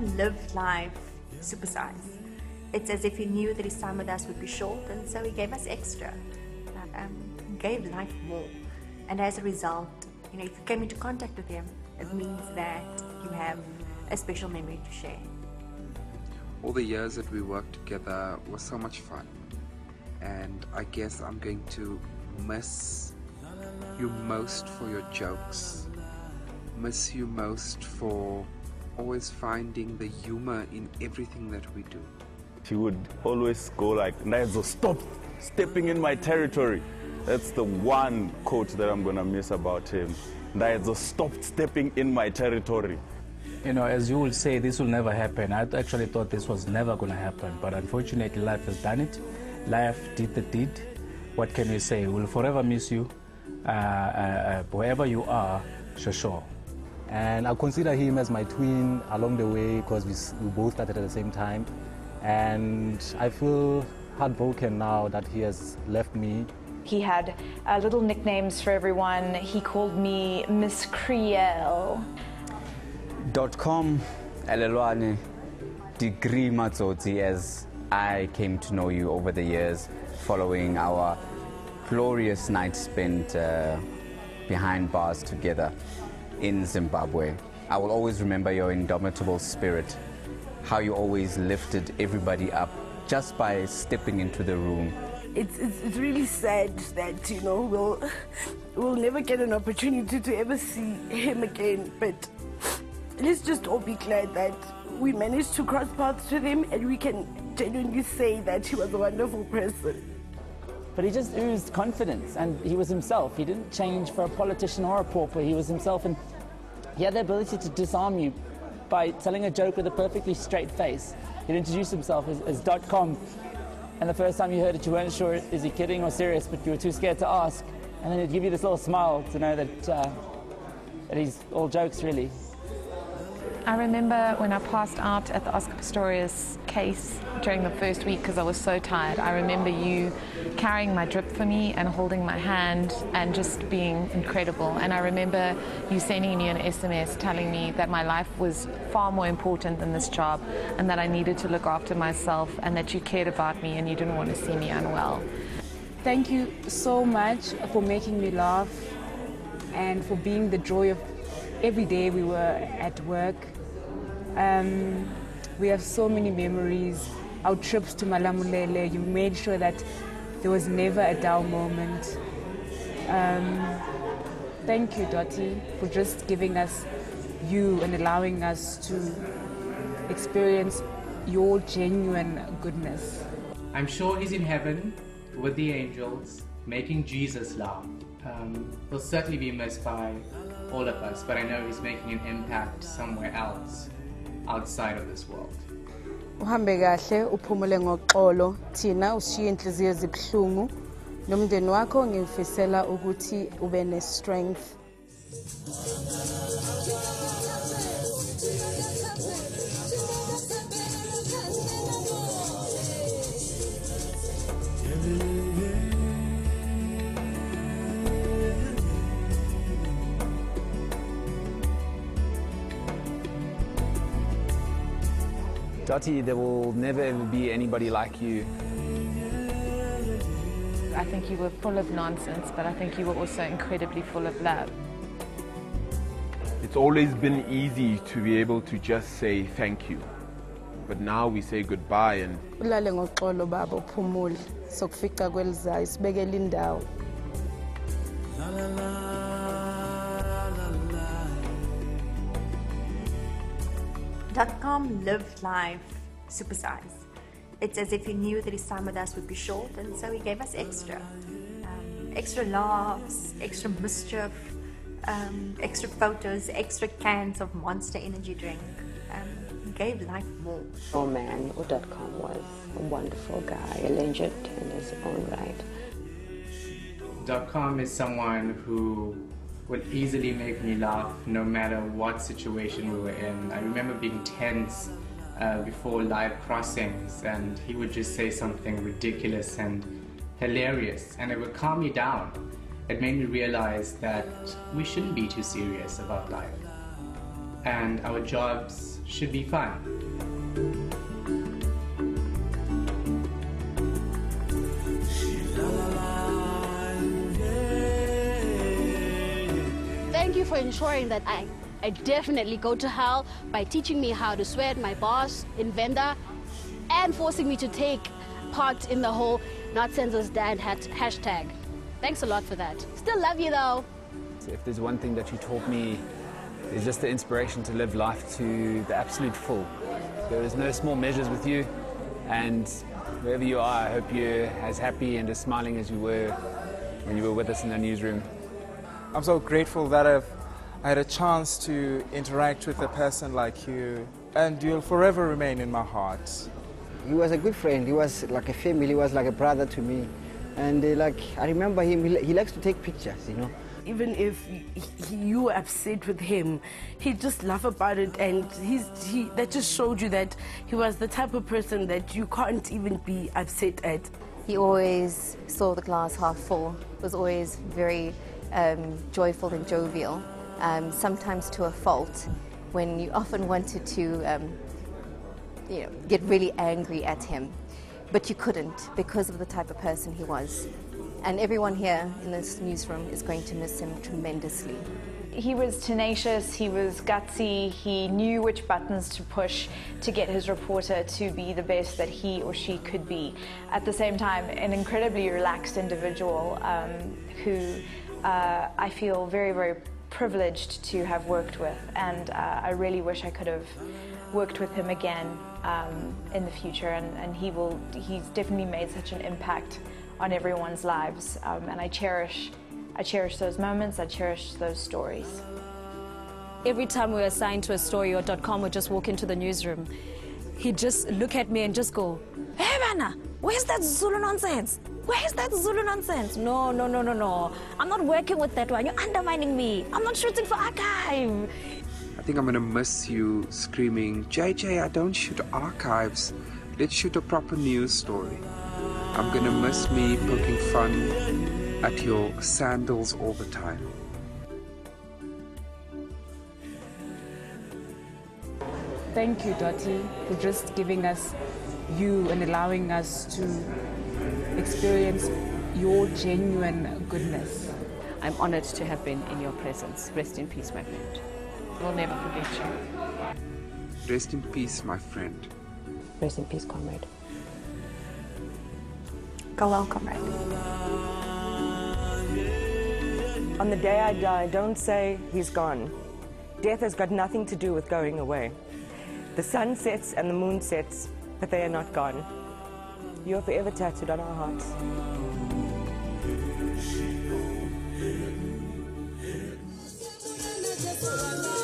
Dotcom lived life supersize. It's as if he knew that his time with us would be short, and so he gave us extra. Gave life more. And as a result, if you came into contact with him, it means that you have a special memory to share. All the years that we worked together was so much fun, and I guess I'm going to miss you most for your jokes, miss you most for always finding the humor in everything that we do. He would always go like, "Naizo, stop stepping in my territory." That's the one quote that I'm going to miss about him. Naizo, stop stepping in my territory. As you will say, this will never happen. I actually thought this was never going to happen, but unfortunately life has done it. Life did the deed. What can we say? We'll forever miss you, wherever you are, sure. And I consider him as my twin along the way because we both started at the same time. And I feel heartbroken now that he has left me. He had little nicknames for everyone. He called me Miss Creole. Dotcom, Elelwani, Degree Matsotsi, as I came to know you over the years following our glorious night spent behind bars together in Zimbabwe. I will always remember your indomitable spirit, how you always lifted everybody up just by stepping into the room. It's really sad that, we'll never get an opportunity to ever see him again, but let's just all be glad that we managed to cross paths with him and we can genuinely say that he was a wonderful person. But he just oozed confidence, and he was himself. He didn't change for a politician or a pauper. He was himself, and he had the ability to disarm you by telling a joke with a perfectly straight face. He'd introduce himself as Dotcom, and the first time you heard it, you weren't sure, is he kidding or serious, but you were too scared to ask. And then he'd give you this little smile to know that he's all jokes, really. I remember when I passed out at the Oscar Pistorius case during the first week because I was so tired. I remember you carrying my drip for me and holding my hand and just being incredible. And I remember you sending me an SMS telling me that my life was far more important than this job and that I needed to look after myself and that you cared about me and you didn't want to see me unwell. Thank you so much for making me laugh and for being the joy of every day we were at work. We have so many memories. Our trips to Malamulele, you made sure that there was never a dull moment. Thank you, Dottie, for just giving us you and allowing us to experience your genuine goodness. I'm sure he's in heaven with the angels, making Jesus laugh. He'll certainly be missed by all of us, but I know he's making an impact somewhere else, outside of this world. Uhambe kahle uphumule ngoxolo, thina ushiye inhliziyo ezibuhlungu, nomndeni wakho ngimfisela ukuthi ube ne-strength. Dottie, there will never ever be anybody like you. I think you were full of nonsense, but I think you were also incredibly full of love. It's always been easy to be able to just say thank you. But now we say goodbye and Ulale ngoxolo baba uphumule sokufica kwelizayo sibekele indawo. Dotcom lived life supersize. It's as if he knew that his time with us would be short, and so he gave us extra. Extra laughs, extra mischief, extra photos, extra cans of Monster energy drink. He gave life more. Oh man, Dotcom was a wonderful guy, a legend in his own right. Dotcom is someone who would easily make me laugh no matter what situation we were in. I remember being tense before live crossings, and he would just say something ridiculous and hilarious, and it would calm me down. It made me realize that we shouldn't be too serious about life. And our jobs should be fine. Thank you for ensuring that I definitely go to hell by teaching me how to swear at my boss in Venda and forcing me to take part in the whole Not Censor's Dad hashtag. Thanks a lot for that. Still love you though. If there's one thing that you taught me, it's just the inspiration to live life to the absolute full. There is no small measures with you, and wherever you are, I hope you're as happy and as smiling as you were when you were with us in the newsroom. I'm so grateful that I had a chance to interact with a person like you, and you'll forever remain in my heart. He was a good friend. He was like a family. He was like a brother to me. And I remember him, he likes to take pictures, you know. Even if you were upset with him, he'd just laugh about it, and that just showed you that he was the type of person that you can't even be upset at. He always saw the glass half full, was always very joyful and jovial, sometimes to a fault, when you often wanted to get really angry at him. But you couldn't because of the type of person he was. And everyone here in this newsroom is going to miss him tremendously. He was tenacious, he was gutsy, he knew which buttons to push to get his reporter to be the best that he or she could be. At the same time, an incredibly relaxed individual who I feel very, very privileged to have worked with, and I really wish I could have worked with him again in the future, and he's definitely made such an impact on everyone's lives, and I cherish those moments, I cherish those stories. Every time we were assigned to a story or Dotcom would just walk into the newsroom, he'd just look at me and just go, "Hey Vanna, where's that Zulu nonsense? Where's that Zulu nonsense? No, no, no, no, no. I'm not working with that one. You're undermining me. I'm not shooting for archive." I think I'm going to miss you screaming, "JJ, I don't shoot archives. Let's shoot a proper news story." I'm going to miss me poking fun at your sandals all the time. Thank you, Dottie, for just giving us you and allowing us to experience your genuine goodness. I'm honored to have been in your presence. Rest in peace, my friend. We'll never forget you. Rest in peace, my friend. Rest in peace, comrade. Go well, comrade. On the day I die, don't say he's gone. Death has got nothing to do with going away. The sun sets and the moon sets, but they are not gone. You are forever tattooed on our hearts. Just